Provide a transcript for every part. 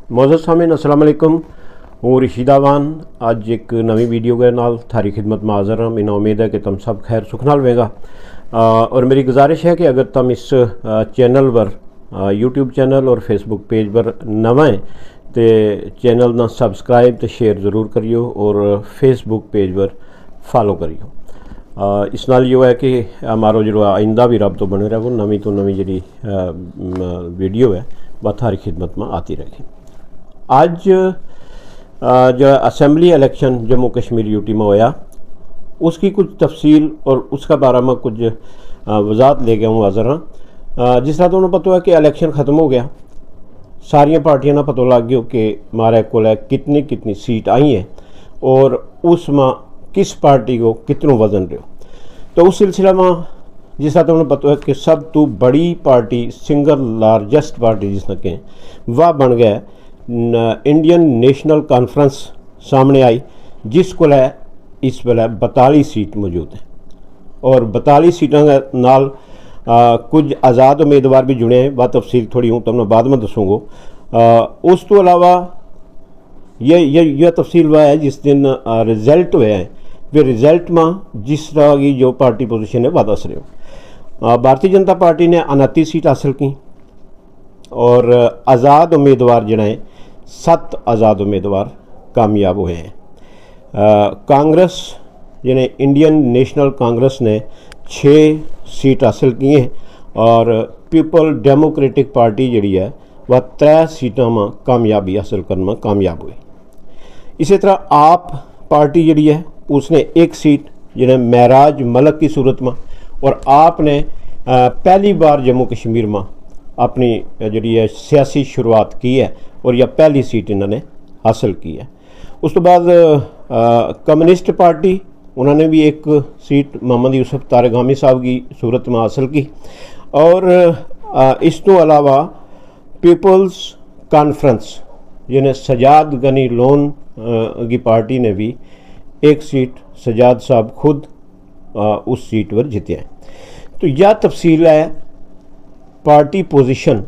मौजूद सामीन अस्सलाम वालेकुम। हूँ रशीदावान अज एक नवी वीडियो के नाल थारी खिदमत में हाज़र हाँ। मैंने उम्मीद है कि तुम सब खैर सुख नाल होगा। और मेरी गुजारिश है कि अगर तुम इस चैनल पर यूट्यूब चैनल और फेसबुक पेज पर नवा है तो चैनल ना सब्सक्राइब तो शेयर ज़रूर करियो और फेसबुक पेज पर फॉलो करियो। इस नाल यो है कि हमारो जो आइंदा भी रब तो बने रहो, नवी तो नवी जी वीडियो है वह थारी खिदमत में आती रहेगी। आज जो assembly election Jammu Kashmir UT में होया उसकी कुछ तफसील और उसका बारे में कुछ वजाहत ले गया हूँ हाज़र हाँ। जिस तरह तो उन्हें पता है कि इलेक्शन ख़त्म हो गया, सारिया पार्टियां ना पता लग गया कि मारे को कितनी कितनी सीट आई हैं और उसमें किस पार्टी को कितनों वजन रहो। तो उस सिलसिला में जिस तरह तो उन्हें पता है कि सब तो बड़ी पार्टी सिंगल लार्जेस्ट पार्टी जिसने कहें वह बन गया इंडियन नेशनल कॉन्फ्रेंस सामने आई, जिसको इस वेले 42 सीट मौजूद है और 42 सीटों के नाल कुछ आज़ाद उम्मीदवार भी जुड़े हैं। वह तफसील थोड़ी हूँ तुमने बाद में दसूँगा। उस तो अलावा यह तफसील वह है जिस दिन रिज़ल्ट हुए हैं वे रिज़ल्ट में जिस तरह की जो पार्टी पोजीशन है वह दस रहे हो। भारतीय जनता पार्टी ने 29 सीट हासिल की और आज़ाद उम्मीदवार जिन्हें 7 आज़ाद उम्मीदवार कामयाब हुए हैं। कांग्रेस जिन्हें इंडियन नेशनल कांग्रेस ने 6 सीट हासिल की हैं और पीपल डेमोक्रेटिक पार्टी जी है वह 3 सीटों में कामयाबी हासिल करने में कामयाब हुई। इसी तरह आप पार्टी जी है उसने 1 सीट जिन्हें महराज मलक की सूरत में, और आपने पहली बार जम्मू कश्मीर में अपनी जी है सियासी शुरुआत की है और यह पहली सीट इन्होंने हासिल की है। उस तो बाद कम्युनिस्ट पार्टी उन्होंने भी 1 सीट मोहम्मद यूसुफ तारगामी साहब की सूरत में हासिल की और इस तो अलावा पीपल्स कॉन्फ्रेंस जिन्हें सजाद गनी लोन की पार्टी ने भी 1 सीट सजाद साहब खुद उस सीट पर जीते हैं। तो यह तफसील है पार्टी पोजीशन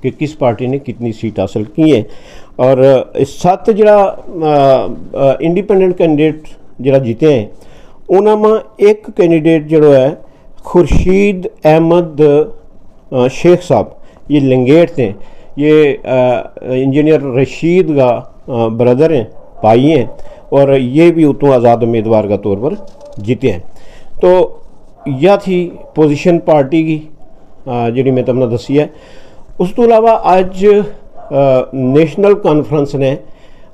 कि किस पार्टी ने कितनी सीट हासिल की है। और 7 जरा इंडिपेंडेंट कैंडिडेट जरा जीते हैं उन्होंने एक कैंडिडेट जो है खुर्शीद अहमद शेख साहब, ये लंगेट थे, ये इंजीनियर रशीद का ब्रदर हैं, भाई हैं और ये भी उतों आज़ाद उम्मीदवार का तौर पर जीते हैं। तो यह थी पोजीशन पार्टी की जी मैं तुमने दसी है। उस तो अलावा आज नेशनल कॉन्फ्रेंस ने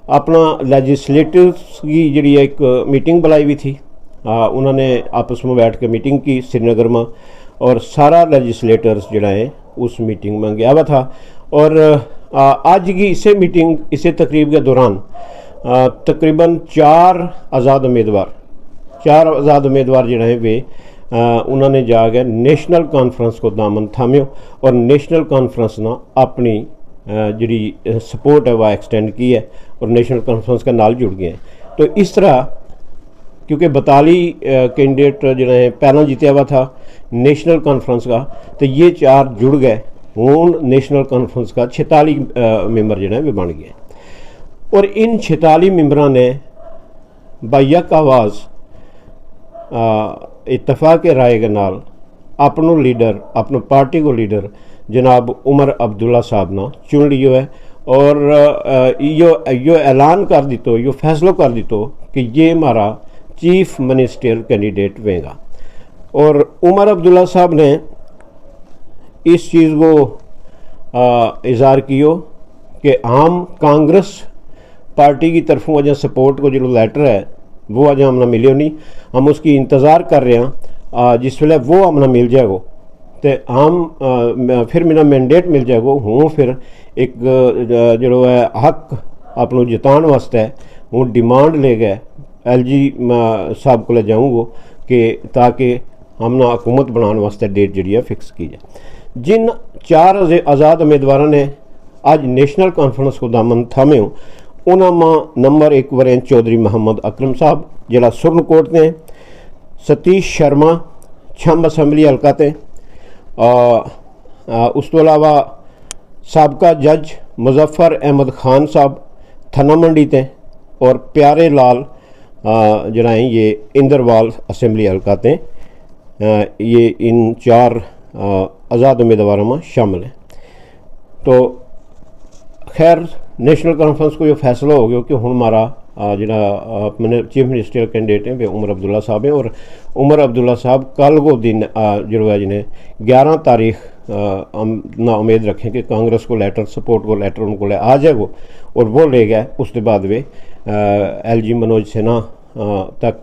अपना लेजिस्लेटिव्स की जी एक मीटिंग बुलाई हुई थी। उन्होंने आपस में बैठ के मीटिंग की श्रीनगर में और सारा लेजिस्लेटर्स जड़ा है उस मीटिंग में गया हुआ था। और आज की इसे मीटिंग इसे तकरीब के दौरान तकरीबन 4 आज़ाद उम्मीदवार जड़ा है वे उन्होंने जाकर नेशनल कॉन्फ्रेंस को दामन थाम्यो और नेशनल कॉन्फ्रेंस ने अपनी जी सपोर्ट है वह एक्सटेंड की है और नेशनल कॉन्फ्रेंस के नाल जुड़ गए हैं। तो इस तरह क्योंकि 42 कैंडिडेट जो है पहला जीता हुआ था नेशनल कॉन्फ्रेंस का, तो ये 4 जुड़ गए, हूँ नेशनल कॉन्फ्रेंस का 46 मेंबर जो है वे बन गए और इन 46 मेंबरों ने बायक आवाज़ इत्तफाक राय के नाल अपनों लीडर अपने पार्टी को लीडर जनाब उमर अब्दुल्ला साहब ना चुन लियो है और यो ऐलान कर दितो, यो फैसलो कर दितो कि ये हमारा चीफ मिनिस्टर कैंडिडेट होगा। और उमर अब्दुल्ला साहब ने इस चीज़ को इज़हार कियो कि हम कांग्रेस पार्टी की तरफों अजय सपोर्ट को जो लैटर है वो अजय हमने मिले नहीं, हम उसकी इंतज़ार कर रहे हैं। जिस वेले वो हमने मिल जाएगा तो हम फिर मेरा मैंडेट मिल जाएगा, हूँ फिर एक जो है हक अपनों जताने वास्ते हूँ डिमांड ले गए LG साहब को जाऊँगा कि ताकि हमने हुकूमत बनाने वास्ते डेट जी है फिक्स की जाए। जिन 4 आज़ाद उम्मीदवारों ने आज नेशनल कॉन्फ्रेंस को दामन थामे उन्होंने नंबर 1 वरें चौधरी मोहम्मद अकरम साहब जिला सुरनकोट ने, सतीश शर्मा छंब असम्बली हल्का ते, उस तो अलावा सबका जज मुजफ्फर अहमद खान साहब थना मंडी ते और प्यारे लाल जरा हैं ये इंदरवाल असम्बली हल्का ते ये इन 4 आज़ाद उम्मीदवारों में शामिल हैं। तो खैर नेशनल कॉन्फ्रेंस को ये फैसला हो गया कि हुण हमारा जरा चीफ मिनिस्टर कैंडिडेट हैं वे उमर अब्दुल्ला साहब हैं और उमर अब्दुल्ला साहब कल को दिन जो है जिन्हें 11 तारीख ना उम्मीद रखें कि कांग्रेस को लेटर सपोर्ट को लेटर उनको ले आ जाएगा और वो ले गए। उसके बाद वे LG मनोज सिन्हा तक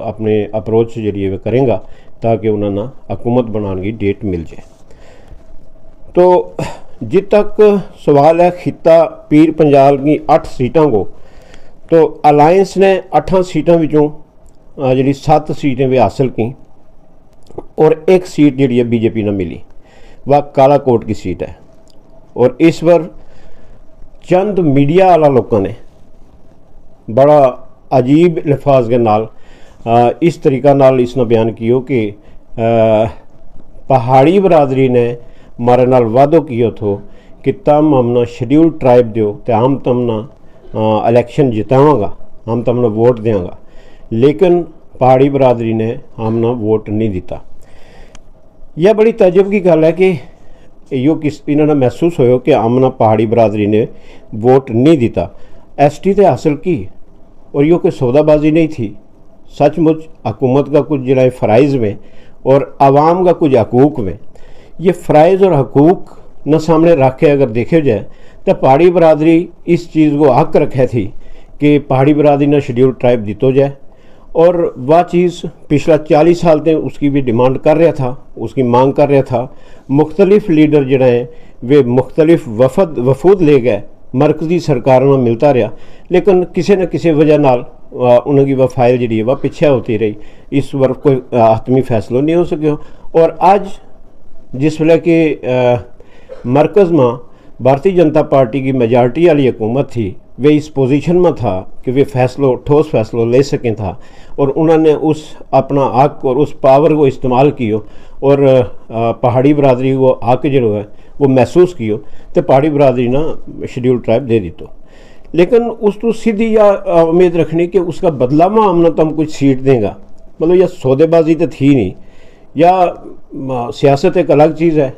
अपने अप्रोच जी वे करेंगे ताकि उन्होंने हुकूमत बनाने की डेट मिल जाए। तो जित तक सवाल है खिता पीर पंजाल की 8 सीटों को, तो अलायंस ने 8 सीटों विचों जी 7 सीटें वे हासिल की और 1 सीट जी बीजेपी ने मिली, वह कालाकोट की सीट है। और इस पर चंद मीडिया वाला लोगों ने बड़ा अजीब लफाज के नाल इस तरीका नाल इसने बयान किया कि पहाड़ी बरादरी ने मारे नाल वादो किया थो कि तम हमना शेड्यूल ट्राइब दो तो हम तमना इलेक्शन जितावागा, हम तमना वोट देंगा, लेकिन पहाड़ी बरादरी ने हमना वोट नहीं दिता। यह बड़ी तजब की गल है कि यो किस इन्होंने महसूस हो कि हमना पहाड़ी बरादरी ने वोट नहीं दिता। ST तो हासिल की और यो कोई सौदाबाजी नहीं थी। सचमुच हुकूमत का कुछ जरा फ़राइज़ में और आवाम का कुछ हकूक़ में, ये फ़राइज़ और हकूक़ न सामने रख के अगर देखे जाए तो पहाड़ी बरादरी इस चीज़ को हक रखे थी कि पहाड़ी बरादरी ने शेड्यूल ट्राइब दितो जाए और वह चीज़ पिछला 40 साल तक उसकी भी डिमांड कर रहा था, उसकी मांग कर रहा था। मुख्तलिफ लीडर जड़े हैं वे मुख्तलिफ वफूद ले गए, मरकज़ी सरकार में मिलता रहा, लेकिन किसी न किसी वजह नाल उनकी वह फाइल जी वह पिछे होती रही। इस पर कोई हतमी फैसला नहीं हो सको। और आज जिस वे कि मरकज़ में भारतीय जनता पार्टी की मेजॉरिटी वाली हुकूमत थी, वे इस पोजीशन में था कि वे ठोस फैसलों ले सकें था और उन्होंने उस अपना हक और उस पावर को इस्तेमाल किया और पहाड़ी बरादरी को हक जो है वो महसूस किया तो पहाड़ी बरादरी ने शेड्यूल ट्राइब दे दी। तो लेकिन उस तो सीधी या उम्मीद रखनी कि उसका बदला में हमने तो हम कुछ सीट देंगे, मतलब यह सौदेबाजी तो थी नहीं। या सियासत एक अलग चीज़ है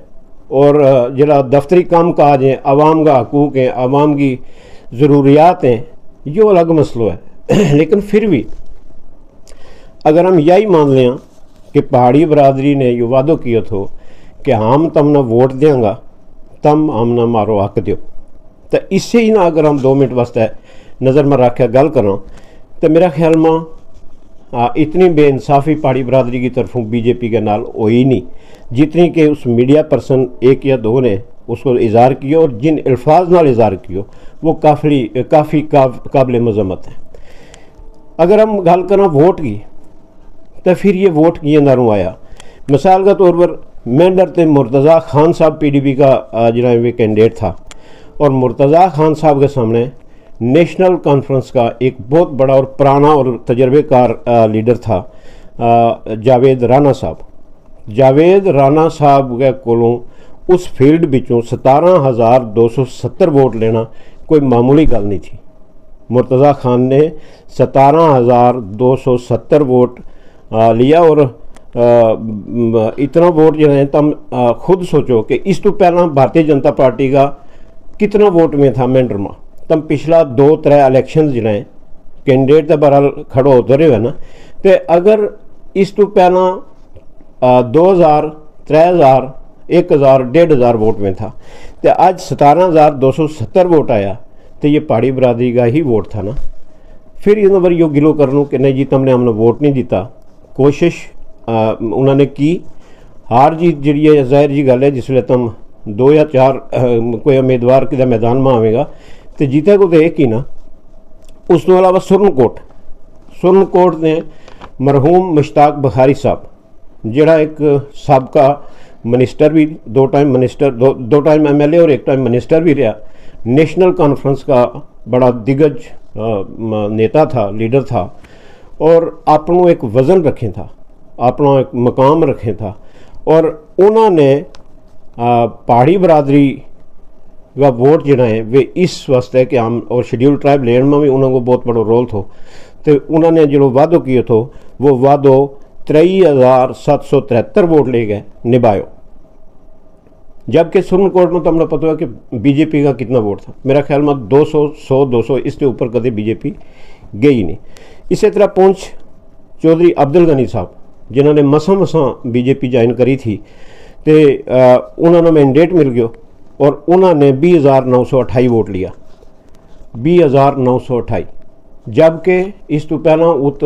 और जरा दफ्तरी काम काज हैं, आवाम का हकूक़ हैं, आवाम की ज़रूरियात हैं, यो अलग मसला है। लेकिन फिर भी अगर हम यही मान लें कि पहाड़ी बरादरी ने यो वादो किया थो कि हम तमना वोट देंगे, तम हमना मारो हक दो, तो इससे ही ना अगर हम 2 मिनट वास्ते नज़र में रख के गल करों तो मेरा ख्याल में इतनी बेइंसाफ़ी पहाड़ी बरादरी की तरफों बीजेपी के नाल हुई नहीं जितनी कि उस मीडिया पर्सन 1 या 2 ने उसको इज़हार किया और जिन अल्फाज नाल इज़हार किया वो काफ़ी काबिल मज़म्मत है। अगर हम गल करें वोट की तो फिर ये वोट किए नारों आया। मिसाल के तौर पर मेंढर ते मुर्तज़ा खान साहब PDP का जरा वे कैंडिडेट था और मुर्तज़ा खान साहब के सामने नेशनल कॉन्फ्रेंस का एक बहुत बड़ा और पुराना और तजर्बेकार लीडर था जावेद राणा साहब। जावेद राणा साहब के कोलों उस फील्ड बिचों 17,270 वोट लेना कोई मामूली गल नहीं थी। मुर्तज़ा खान ने 17,270 वोट लिया और इतना वोट जो है तम खुद सोचो कि इस तो पहला भारतीय जनता पार्टी का कितना वोट में था मेंढर में। तम पिछला 2-3 इलेक्शन जो हैं कैंडिडेट तो बहरहाल खड़ो होते रहे ना, तो अगर इस तो पहला 2,000, 3,000, 1,000, 1,500 वोट में था तो आज 17,270 वोट आया तो ये पहाड़ी बरादरी का ही वोट था ना। फिर इन बार यो गिलो कर लूँ कि नहीं जी तुमने हमने वोट नहीं दिता। कोशिश उन्होंने की, हार जीत जी है जाहिर जी गल है जिसले तुम 2 या 4 कोई उम्मीदवार कि मैदान में आवेगा तो जीते को तो एक ही ना। उस तो अलावा सुरनकोट ने मरहूम मुश्ताक बुखारी साहब जड़ा एक सबका मिनिस्टर भी 2 टाइम मिनिस्टर 2 टाइम MLA और 1 टाइम मिनिस्टर भी रहा, नेशनल कॉन्फ्रेंस का बड़ा दिग्गज नेता था, लीडर था और अपनों एक वज़न रखे था, अपना एक मकाम रखे था और उन्होंने पहाड़ी बरादरी वह वोट जोड़ा है वे इस वास्ते कि हम और शेड्यूल ट्राइब लेन में भी उन्होंने बहुत बड़ो रोल थो। तो उन्होंने जो वादो किए थो वो वादो 23,773 वोट ले गए निभायो। जबकि सुप्रीम कोर्ट में तो हमें पता है कि बीजेपी का कितना वोट था, मेरा ख्याल में 200 100 200 इसके ऊपर कभी बीजेपी गई नहीं। इसी तरह पुंछ चौधरी अब्दुल गनी साहब जिन्होंने मसा बीजेपी ज्वाइन करी थी तो उन्होंने मैंडेट मिल गया और उन्होंने 20,928 वोट लिया, 20,928। जबकि इस तो पहला उत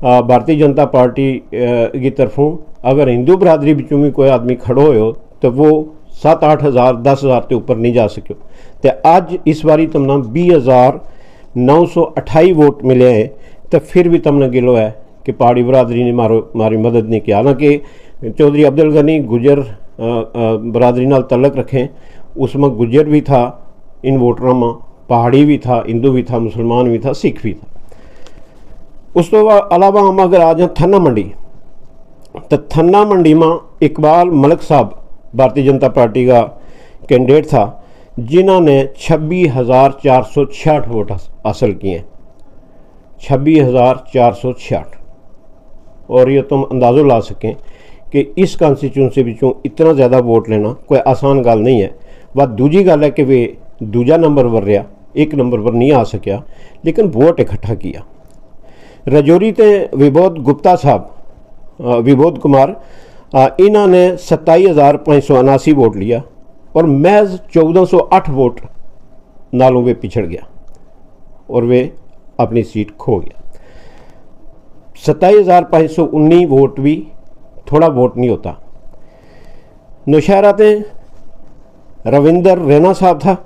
भारतीय जनता पार्टी की तरफों अगर हिंदू बरादरी बिचों भी कोई आदमी खड़ो हो तो वो 7-8 हज़ार 10 हज़ार के ऊपर नहीं जा सको। तो अज इस बारी तमना 20,928 वोट मिले हैं। तो फिर भी तमने गिलो है कि पहाड़ी बरादरी ने मारी मदद नहीं किया। हालांकि चौधरी अब्दुल गनी गुजर बरादरी नाल तल्लक रखें, उसमें गुजर भी था इन वोटरों में, पहाड़ी भी था, हिंदू भी था, मुसलमान भी था, सिख भी था। उस तो अलावा हम अगर आ जाए थन्ना मंडी, तो थन्ना मंडी में इकबाल मलिक साहब भारतीय जनता पार्टी का कैंडिडेट था जिन्होंने 26,466 वोट हासिल किए, 26,466। और ये तुम अंदाज़ो ला सकें कि इस कॉन्स्टिट्यूंसी बिचों इतना ज़्यादा वोट लेना कोई आसान गल नहीं है। वह दूजी गल है कि वे दूजा नंबर पर रहा, एक नंबर पर नहीं आ सकिया, लेकिन वोट इकट्ठा किया। रजौरी ते विबोध गुप्ता साहब, विबोध कुमार, इन्होंने 27,579 वोट लिया और महज 1408 वोट नालों वे पिछड़ गया और वे अपनी सीट खो गया। 27,519 वोट भी थोड़ा वोट नहीं होता। नौशहरा ते रविंदर रैना साहब था,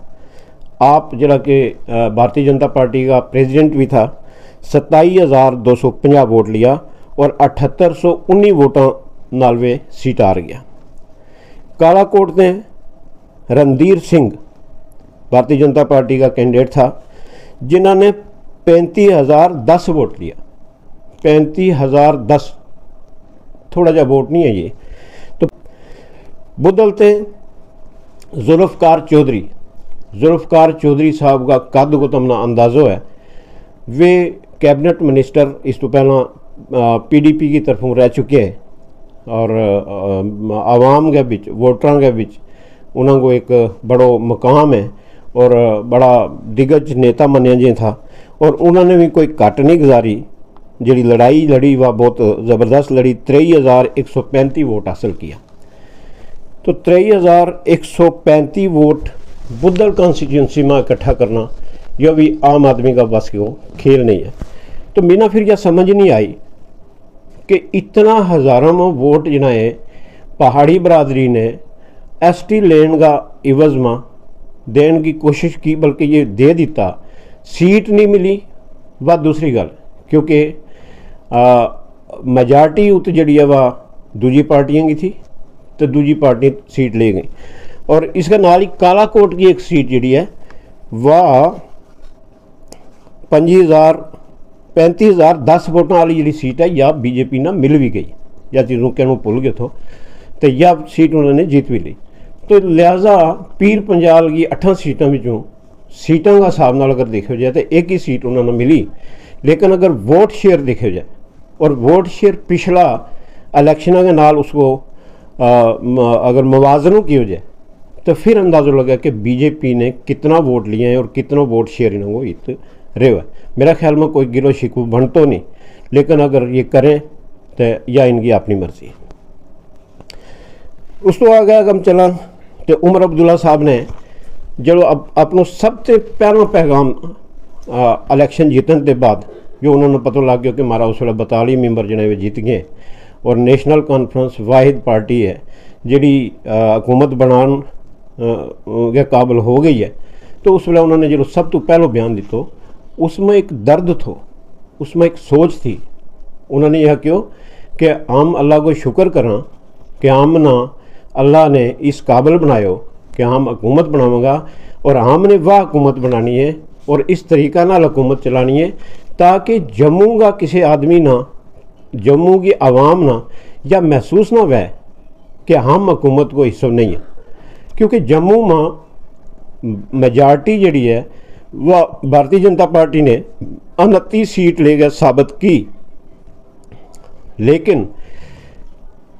आप जरा कि भारतीय जनता पार्टी का प्रेसिडेंट भी था, 27,250 वोट लिया और 7,819 वोटों नाल वे सीट हार गया। कालाकोट ने रणधीर सिंह भारतीय जनता पार्टी का कैंडिडेट था जिन्होंने 35,010 वोट लिया, 35,010, थोड़ा जा वोट नहीं है ये। तो बुदलते जुल्फ़कार चौधरी साहब का कद को तमना अंदाज़ो है, वे कैबिनेट मिनिस्टर इस तो पहला पीडीपी की तरफों रह चुके हैं और आवाम के बिच वोटरां के बिच उन्होंने एक बड़ो मकाम है और बड़ा दिग्गज नेता मनिया जी था। और उन्होंने भी कोई घट नहीं गुजारी, जी लड़ाई लड़ी वह बहुत ज़बरदस्त लड़ी, 23,135 वोट हासिल किया। तो 23,135 वोट बुद्धल कॉन्स्टिट्यूंसी में इकट्ठा करना यह भी आम आदमी का बस की खेल नहीं है। तो मैंने फिर यह समझ नहीं आई कि इतना हज़ारों में वोट जिन्हें पहाड़ी बरादरी ने एसटी लेन का इवज़ में देने की कोशिश की, बल्कि ये दे दिता, सीट नहीं मिली। वह दूसरी गल क्योंकि मेजॉरिटी उत जी है वह दूजी पार्टियों की थी तो दूजी पार्टी सीट ले गई। और इसके नाल ही कालाकोट की एक सीट जी है वह 35,010 वोटों वाली जी सीट है या बीजेपी ना मिल भी गई या चीज़ों के भूल गए तो यह सीट उन्होंने जीत भी ली। तो लिहाजा पीर पंजाल की 8 सीटों में सीटों का हिसाब नाल अगर देखा जाए तो एक ही सीट उन्होंने मिली। लेकिन अगर वोट शेयर देखा जाए और वोट शेयर पिछला इलेक्शन के नाल उसको अगर मुवाजनों किया जाए तो फिर अंदाज़ा लगा कि बीजेपी ने कितना वोट लिया है और कितना वोट शेयर इनको इत रेवा। मेरा ख्याल में कोई गिलो शिकवा बन तो नहीं, लेकिन अगर ये करें तो यह इनकी अपनी मर्जी। उस तो आगे हम चला तो उमर अब्दुल्ला साहब ने जो अपनों सबसे पहला पैगाम इलेक्शन जीतने के बाद जो उन्होंने पता लग गया कि हमारा उस वे 42 मैंबर जिन्हें वे जीत गए और नेशनल कॉन्फ्रेंस वाहिद पार्टी है जी हुकूमत बनाने के काबिल हो गई है। तो उस वे उन्होंने जो सब तो पहलो बयान दितो उसमें एक दर्द थो, उसमें एक सोच थी। उन्होंने यह क्यों कि हम अल्लाह को शुक्र करा कि हम ना अल्लाह ने इस काबिल बनायो कि हम हुकूमत बनावगा और हमने वह हुकूमत बनानी है और इस तरीका नाल हुकूमत चलानी है ताकि जम्मू का किसी आदमी ना, जम्मू की आवाम ना या महसूस ना वह कि हम हुकूमत को हिस्सा नहीं है। क्योंकि जम्मू में मेजॉरिटी जी है वह भारतीय जनता पार्टी ने 29 सीट लेकर साबित की। लेकिन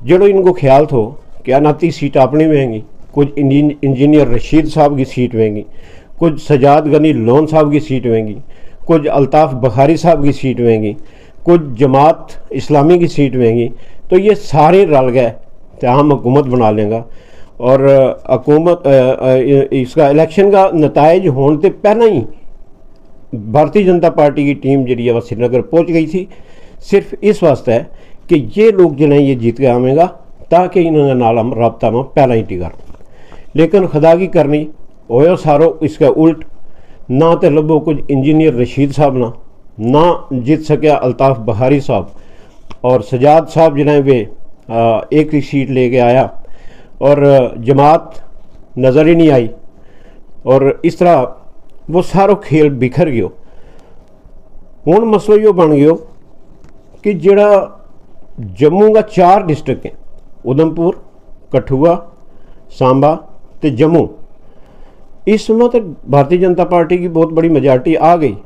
जो इनको ख्याल थो कि 29 सीट अपनी होंगी, कुछ इंजीनियर रशीद साहब की सीट होंगी, कुछ सजाद गनी लोन साहब की सीट होंगी, कुछ अल्ताफ़ बुखारी साहब की सीट होंगी, कुछ जमात इस्लामी की सीट होंगी, तो ये सारे रल गए तो हम हुकूमत बना लेंगे। और हुकूमत इसका इलेक्शन का नताइज होने से पहले ही भारतीय जनता पार्टी की टीम जी वह श्रीनगर पहुँच गई थी, सिर्फ इस वास्ते है कि ये लोग जिन्हें ये जीत के आवेगा ताकि इन्होंने नाल हम रबता में पहला ही टिकर। लेकिन खुदा की करनी हो सारो इसका उल्ट, ना तो लभो कुछ इंजीनियर रशीद साहब ना जीत सकिया अल्ताफ़ बुखारी साहब, और सजाद साहब जिन्हें वे एक ही सीट लेके आया, और जमात नज़र ही नहीं आई, और इस तरह वो सारो खेल बिखर गयो। हुण मसलो यो बन गयो कि जिहड़ा जम्मू का 4 डिस्ट्रिक्ट हैं, उधमपुर, कठुआ, सांबा तो जम्मू, इसमें तो भारतीय जनता पार्टी की बहुत बड़ी मेजॉरिटी आ गई।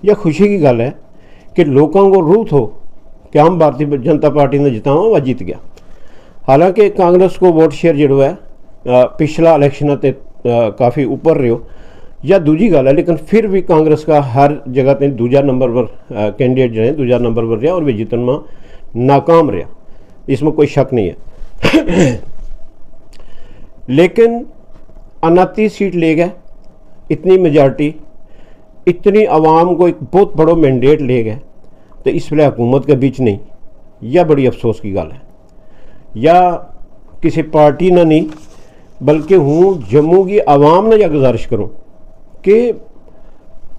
यह खुशी की गल है कि लोगों को रूह हो कि हम भारतीय जनता पार्टी ने जितावा वह जीत गया। हालांकि कांग्रेस को वोट शेयर जो है पिछला इलेक्शन ते काफ़ी ऊपर रहो, या दूजी गल है, लेकिन फिर भी कांग्रेस का हर जगह पर दूजा नंबर पर कैंडिडेट जो है दूजा नंबर पर रहा और वे जीतन में नाकाम रहा, इसमें कोई शक नहीं है। लेकिन 29 सीट ले गए, इतनी मेजॉरिटी, इतनी आवाम को एक बहुत बड़ो मैंडेट ले गए, तो इस वे हुकूमत के बीच नहीं, यह बड़ी अफसोस की गल है। या किसी पार्टी ने नहीं बल्कि हूँ जम्मू की आवाम ने यह गुजारिश करूँ कि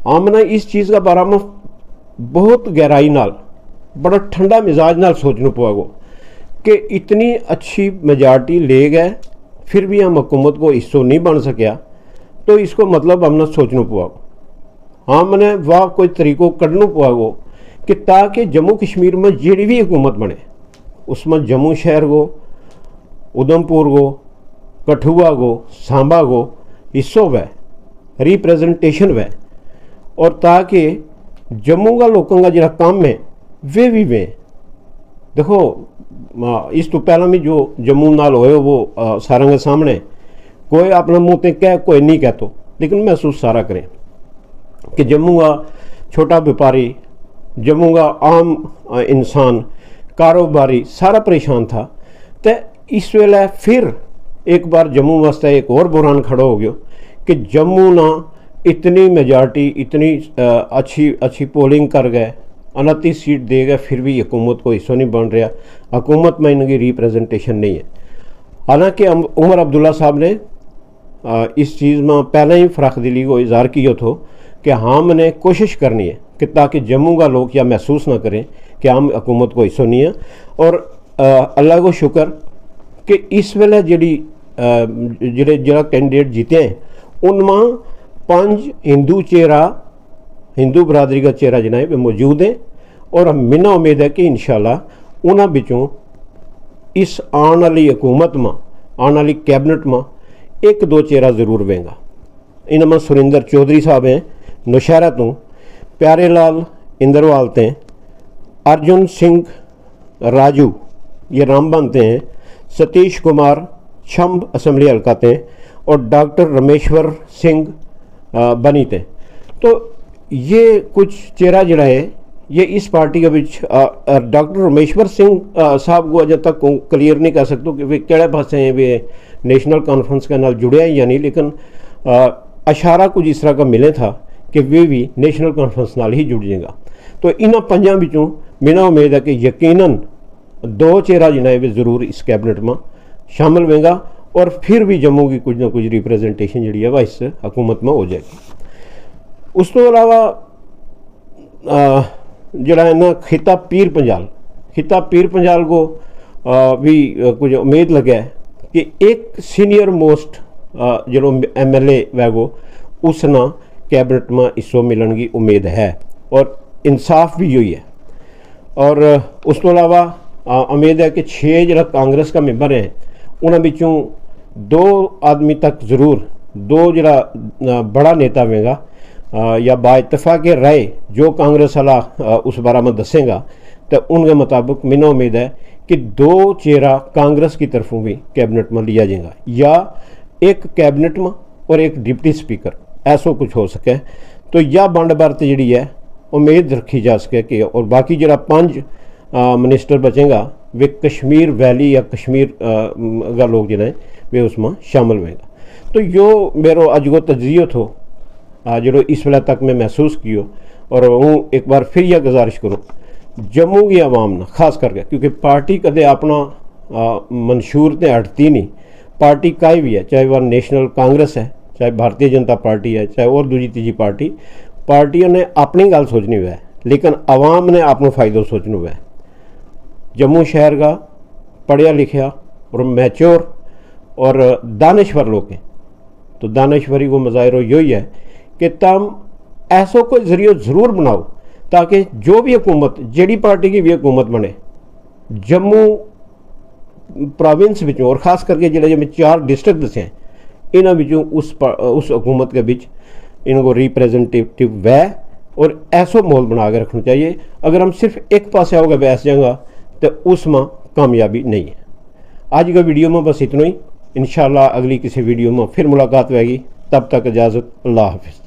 आमने इस चीज़ का बारे में बहुत गहराई नाल, बड़ा ठंडा मिजाज नाल सोचना पवेगा कि इतनी अच्छी मेजॉरिटी ले गए फिर भी हम हुकूमत को हिस्सों नहीं बन सकिया, तो इसको मतलब हमने सोचना पवेगा। हमने वाह कोई तरीको कढ़ना पवेगा कि ताकि जम्मू कश्मीर में जी भी हुकूमत बने उसमें जम्मू शहर को, उधमपुर को, कठुआ को, सांबा को हिस्सों वह रिप्रेजेंटेशन वह, और ताकि जम्मू का लोगों का जो काम है वे देखो इस तो पहला भी जो जम्मू नाल होए वो सारे के सामने कोई अपना मुँह ते कह कोई नहीं कहतो, लेकिन महसूस सारा करें कि जम्मू का छोटा व्यापारी, जम्मू का आम इंसान, कारोबारी सारा परेशान था। तो इस वेले फिर एक बार जम्मू वास्ते एक और बुरान खड़ा हो गया कि जम्मू ना इतनी मेजॉरिटी, इतनी अच्छी पोलिंग कर गए, 29 सीट दे गए, फिर भी हुकूमत को हिस्सा नहीं बन रहा, हुकूमत में इनकी रिप्रेजेंटेशन नहीं है। हालांकि उमर अब्दुल्ला साहब ने इस चीज़ में पहले ही फ़राख दिली को इजहार किया था कि हमने कोशिश करनी है कि ताकि जम्मू का लोग यह महसूस ना करें कि हम हुकूमत को हिस्सा नहीं है। और अल्लाह को शुक्र कि इस वेले जरा कैंडिडेट जीते हैं उनमें 5 हिंदू बरादरी का चेहरा जिन्हें वे मौजूद हैं, और हम मिना उम्मीद है कि इंशाल्लाह उन्होंने बिचों इस आने वाली हुकूमत में, आने वाली कैबिनेट में 1-2 चेहरा जरूर वेगा। इनमें सुरिंदर चौधरी साहब हैं नौशहरा तो, प्यारे लाल इंदरवाल ते, अर्जुन सिंह राजू ये रामबन ते हैं, सतीश कुमार छंब असम्बली हल्का ते, और डॉक्टर रमेश्वर सिंह बनी थे। तो ये कुछ चेहरा जड़ा है ये इस पार्टी के बीच डॉक्टर रमेश्वर सिंह साहब को अजय तक क्लियर नहीं कर सकते कि वे केड़े पासे हैं, वे नेशनल कॉन्फ्रेंस के नाल जुड़े हैं या नहीं, लेकिन अशारा कुछ इस तरह का मिले था कि वे भी नेशनल कॉन्फ्रेंस नाल ही जुड़ जाएगा। तो इन्होंने 5 बिचों मेरा उम्मीद है कि यकीनन 2 चेहरा जिन्हें वे जरूर इस कैबिनेट में शामिल होगा, और फिर भी जम्मू की कुछ ना कुछ रिप्रेजेंटेशन जी है वह इस हुकूमत में हो जाएगी। उस तो अलावा जड़ा है ना खिता पीर पंजाल को भी कुछ उम्मीद लगे कि एक सीनियर मोस्ट जो MLA वैगो उसना कैबिनेट में हिस्सों मिलने की उम्मीद है, और इंसाफ भी यही है। और उस तो अलावा उम्मीद है कि 6 जो कांग्रेस का मैंबर हैं उन्होंने बिचों 2 आदमी तक जरूर दो जरा बड़ा नेता वेगा या बाइतफाक राय जो कांग्रेस वाला उस बारे में दसेगा तो उनके मुताबिक मैंने उम्मीद है कि दो चेहरा कांग्रेस की तरफों भी कैबिनेट में लिया जाएगा या एक कैबिनेट में और एक डिप्टी स्पीकर ऐसा कुछ हो सके तो यह बंड भारत जी है उम्मीद रखी जा सके कि और बाकी जरा 5 मिनिस्टर बचेगा वे कश्मीर वैली या कश्मीर का लोग जिन्हें वे उसमें शामिल होगा। तो यो मेरो अज को तजियो थो जो इस वेला तक मैं महसूस कियो और हूँ एक बार फिर यह गुजारिश करूँ जम्मू की आवाम ने खास करके क्योंकि पार्टी कदे अपना मंशूर ते हटती नहीं, पार्टी काई भी है चाहे वह नेशनल कांग्रेस है चाहे भारतीय जनता पार्टी है चाहे और दूजी तीजी पार्टियों ने अपनी गल सोचनी हुआ है लेकिन आवाम ने अपना फ़ायदा सोचना हुआ है। जम्मू शहर का पढ़िया लिखा और मैच्योर और दानश्वर लोग हैं तो दानश्वरी को मज़ाहिर यही है कि तुम ऐसा कोई जरिया ज़रूर बनाओ ताकि जो भी हुकूमत जेडी पार्टी की भी हुकूमत बने जम्मू प्रोविंस विचों और ख़ास करके जिले में 4 डिस्ट्रिक्ट दसे हैं इन्हों विचों उस हुकूमत के बीच इनको रिप्रेजेंटेटिव वह और ऐसा माहौल बना के रखना चाहिए। अगर हम सिर्फ एक पासे होगा बैस जाएगा तो उसमें कामयाबी नहीं है। आज का वीडियो में बस इतना ही, इंशाअल्लाह अगली किसी वीडियो में फिर मुलाकात होगी, तब तक इजाज़त, अल्लाह हाफिज़।